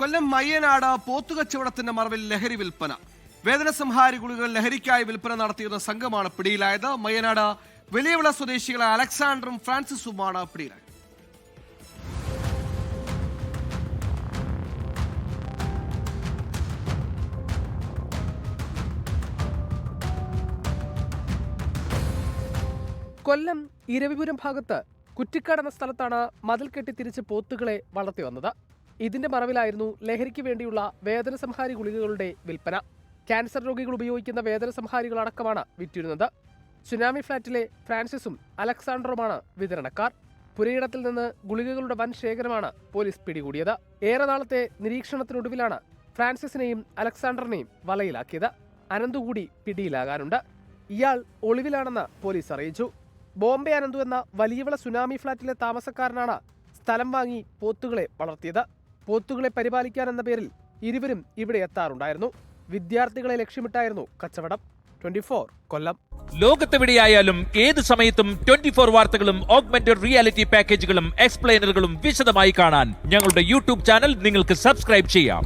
കൊല്ലം മയ്യനാട് പോത്തുകച്ചവടത്തിന്റെ മറവിൽ ലഹരി വിൽപ്പന. വേദനസംഹാരി ഗുളികകൾ ലഹരിക്കായി വിൽപ്പന നടത്തിയിരുന്ന സംഘമാണ് പിടിയിലായത്. മയ്യനാട് വലിയവിള സ്വദേശികളായ അലക്സാണ്ടറും ഫ്രാൻസിസുമാണ് പിടിയിലായത്. കൊല്ലം ഇരവിപുരം ഭാഗത്ത് കുറ്റിക്കാട് എന്ന സ്ഥലത്താണ് മതിൽ കെട്ടി തിരിച്ച് പോത്തുകളെ വളർത്തി വന്നത്. ഇതിന്റെ മറവിലായിരുന്നു ലഹരിക്ക് വേണ്ടിയുള്ള വേദനസംഹാരി ഗുളികകളുടെ വിൽപ്പന. ക്യാൻസർ രോഗികൾ ഉപയോഗിക്കുന്ന വേദനസംഹാരികളടക്കമാണ് വിറ്റിരുന്നത്. സുനാമി ഫ്ളാറ്റിലെ ഫ്രാൻസിസും അലക്സാണ്ടറുമാണ് വിതരണക്കാർ. പുരയിടത്തിൽ നിന്ന് ഗുളികകളുടെ വൻ ശേഖരമാണ് പോലീസ് പിടികൂടിയത്. ഏറെ നാളത്തെ നിരീക്ഷണത്തിനൊടുവിലാണ് ഫ്രാൻസിസിനെയും അലക്സാണ്ടറിനെയും വലയിലാക്കിയത്. അനന്തു കൂടി പിടിയിലാകാനുണ്ട്. ഇയാൾ ഒളിവിലാണെന്ന് പോലീസ് അറിയിച്ചു. ബോംബെ അനന്തു എന്ന വലിയവിള സുനാമി ഫ്ളാറ്റിലെ താമസക്കാരനാണ് സ്ഥലം വാങ്ങി പോത്തുകളെ വളർത്തിയത്. പോത്തുകളെ പരിപാലിക്കാനെന്ന പേരിൽ ഇരുവരും ഇവിടെ എത്താറുണ്ടായിരുന്നു. വിദ്യാർത്ഥികളെ ലക്ഷ്യമിട്ടായിരുന്നു കച്ചവടം. 24 കൊല്ലം. ലോകത്തെവിടെയായാലും ഏത് സമയത്തും 24 വാർത്തകളും ഓഗ്മെന്റഡ് റിയാലിറ്റി പാക്കേജുകളും എക്സ്പ്ലെയിനറുകളും വിശദമായി കാണാൻ ഞങ്ങളുടെ യൂട്യൂബ് ചാനൽ നിങ്ങൾക്ക് സബ്സ്ക്രൈബ് ചെയ്യാം.